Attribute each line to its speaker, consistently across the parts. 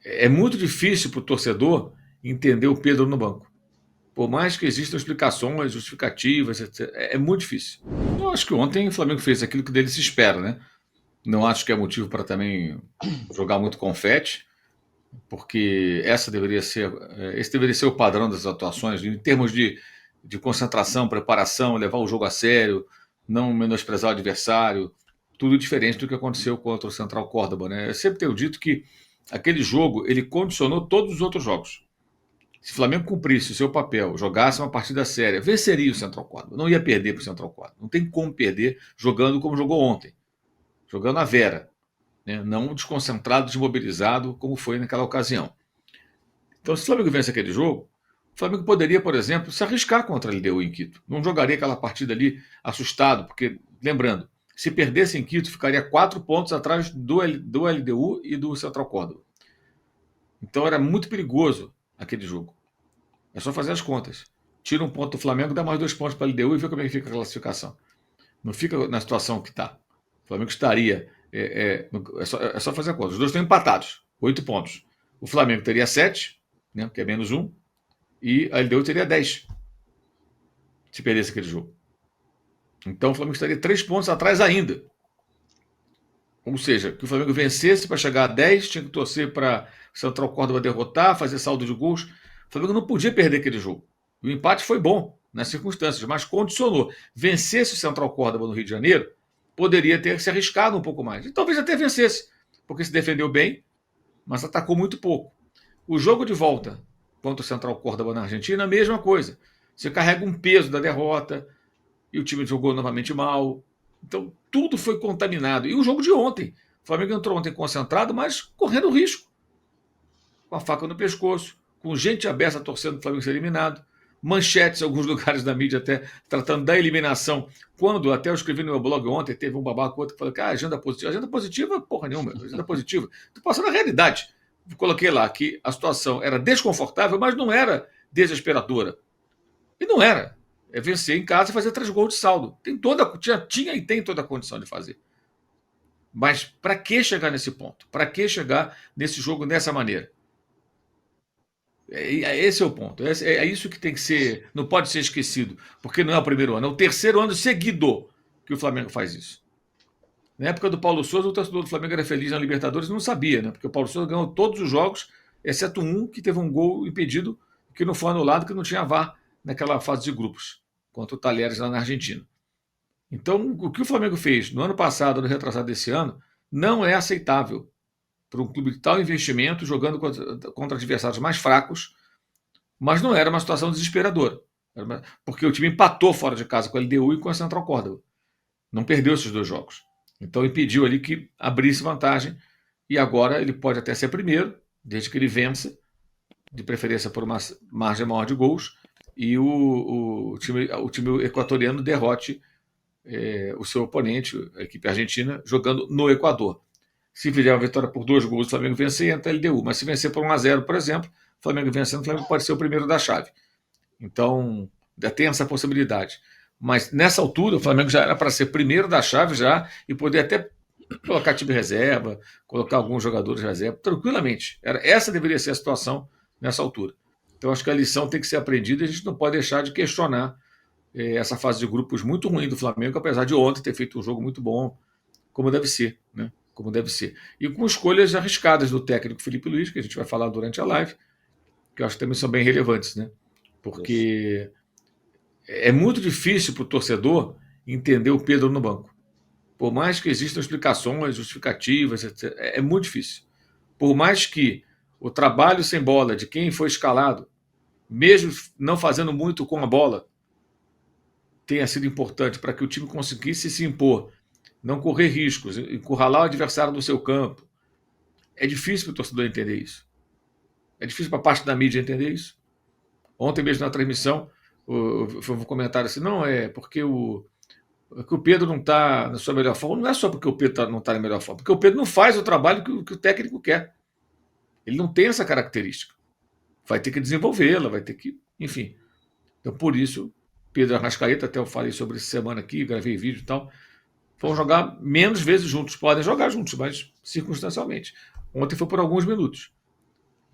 Speaker 1: É muito difícil para o torcedor entender o Pedro no banco. Por mais que existam explicações, justificativas, etc., é muito difícil. Eu acho que ontem o Flamengo fez aquilo que dele se espera, né? Não acho que é motivo para também jogar muito confete, porque esse deveria ser o padrão das atuações, em termos de concentração, preparação, levar o jogo a sério, não menosprezar o adversário, tudo diferente do que aconteceu contra o Central Córdoba, né? Eu sempre tenho dito que aquele jogo ele condicionou todos os outros jogos. Se o Flamengo cumprisse o seu papel, jogasse uma partida séria, venceria o Central Córdoba. Não ia perder para o Central Córdoba. Não tem como perder jogando como jogou ontem, jogando a Vera, né? Não desconcentrado, desmobilizado, como foi naquela ocasião. Então, se o Flamengo vence aquele jogo, o Flamengo poderia, por exemplo, se arriscar contra a LDU em Quito. Não jogaria aquela partida ali assustado, porque, lembrando, se perdesse em Quito, ficaria 4 pontos atrás do LDU e do Central Córdoba. Então era muito perigoso aquele jogo. É só fazer as contas. Tira um ponto do Flamengo, dá mais 2 pontos para a LDU e vê como é que fica a classificação. Não fica na situação que está. O Flamengo estaria. É só fazer a conta. Os dois estão empatados, 8 pontos. O Flamengo teria 7, né, que é menos 1, e a LDU teria 10, se perdesse aquele jogo. Então o Flamengo estaria 3 pontos atrás ainda. Ou seja, que o Flamengo vencesse para chegar a 10, tinha que torcer para o Central Córdoba derrotar, fazer saldo de gols. O Flamengo não podia perder aquele jogo. O empate foi bom nas circunstâncias, mas condicionou. Vencesse o Central Córdoba no Rio de Janeiro, poderia ter se arriscado um pouco mais. E talvez até vencesse, porque se defendeu bem, mas atacou muito pouco. O jogo de volta contra o Central Córdoba na Argentina, a mesma coisa. Você carrega um peso da derrota e o time jogou novamente mal. Então, tudo foi contaminado. E o jogo de ontem. O Flamengo entrou ontem concentrado, mas correndo risco. Com a faca no pescoço, com gente aberta torcendo para o Flamengo ser eliminado. Manchetes em alguns lugares da mídia até tratando da eliminação. Quando até eu escrevi no meu blog ontem, teve um babaca outro que falou que agenda positiva. Agenda positiva, porra nenhuma. Agenda positiva. Estou passando a realidade. Coloquei lá que a situação era desconfortável, mas não era desesperadora. E não era. É vencer em casa e fazer 3 gols de saldo. Tinha e tem toda a condição de fazer. Mas para que chegar nesse ponto? Para que chegar nesse jogo dessa maneira? Esse é o ponto. É isso que tem que ser. Não pode ser esquecido. Porque não é o primeiro ano, é o terceiro ano seguido que o Flamengo faz isso. Na época do Paulo Souza, o torcedor do Flamengo era feliz na Libertadores e não sabia, né? Porque o Paulo Souza ganhou todos os jogos, exceto um que teve um gol impedido, que não foi anulado, que não tinha VAR naquela fase de grupos, contra o Talheres lá na Argentina. Então, o que o Flamengo fez no ano passado, no retrasado desse ano, não é aceitável para um clube de tal investimento, jogando contra adversários mais fracos, mas não era uma situação desesperadora. Porque o time empatou fora de casa com a LDU e com a Central Córdoba. Não perdeu esses 2 jogos. Então impediu ali que abrisse vantagem e agora ele pode até ser primeiro, desde que ele vença, de preferência por uma margem maior de gols, e o time equatoriano derrote o seu oponente, a equipe argentina, jogando no Equador. Se vier uma vitória por 2 gols, o Flamengo vencer, entra a LDU. Mas se vencer por 1-0, por exemplo, o Flamengo vencendo, o Flamengo pode ser o primeiro da chave. Então, já tem essa possibilidade. Mas nessa altura, o Flamengo já era para ser primeiro da chave já e poder até colocar time reserva, colocar alguns jogadores reserva, tranquilamente. Essa deveria ser a situação nessa altura. Então, acho que a lição tem que ser aprendida e a gente não pode deixar de questionar essa fase de grupos muito ruim do Flamengo, apesar de ontem ter feito um jogo muito bom, como deve ser, né? Como deve ser. E com escolhas arriscadas do técnico Felipe Luiz, que a gente vai falar durante a live, que eu acho que também são bem relevantes, né? Porque é muito difícil para o torcedor entender o Pedro no banco. Por mais que existam explicações, justificativas, etc., é muito difícil. Por mais que o trabalho sem bola de quem foi escalado, mesmo não fazendo muito com a bola, tenha sido importante para que o time conseguisse se impor, não correr riscos, encurralar o adversário no seu campo. É difícil para o torcedor entender isso. É difícil para a parte da mídia entender isso. Ontem mesmo na transmissão, foi um comentário assim, não é porque que o Pedro não está na sua melhor forma. Não é só porque o Pedro não está na melhor forma, porque o Pedro não faz o trabalho que o técnico quer. Ele não tem essa característica. Vai ter que desenvolvê-la, vai ter que. Enfim. Então, por isso, Pedro Arrascaeta, até eu falei sobre essa semana aqui, gravei vídeo e tal, vão jogar menos vezes juntos. Podem jogar juntos, mas circunstancialmente. Ontem foi por alguns minutos.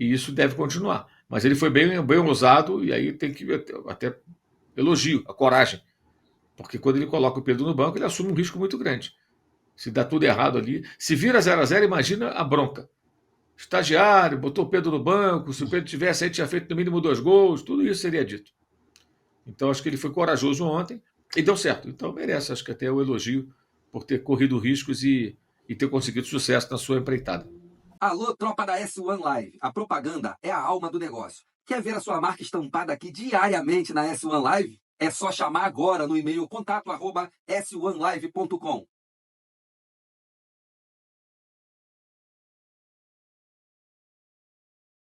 Speaker 1: E isso deve continuar. Mas ele foi bem ousado, e aí tem que até elogio, a coragem. Porque quando ele coloca o Pedro no banco, ele assume um risco muito grande. Se dá tudo errado ali. Se vira 0-0, imagina a bronca. Estagiário, botou o Pedro no banco, se o Pedro tivesse aí, tinha feito no mínimo 2 gols, tudo isso seria dito. Então acho que ele foi corajoso ontem e deu certo. Então merece, acho que até o elogio por ter corrido riscos e ter conseguido sucesso na sua empreitada.
Speaker 2: Alô, tropa da S1 Live. A propaganda é a alma do negócio. Quer ver a sua marca estampada aqui diariamente na S1 Live? É só chamar agora no e-mail contato@s1live.com.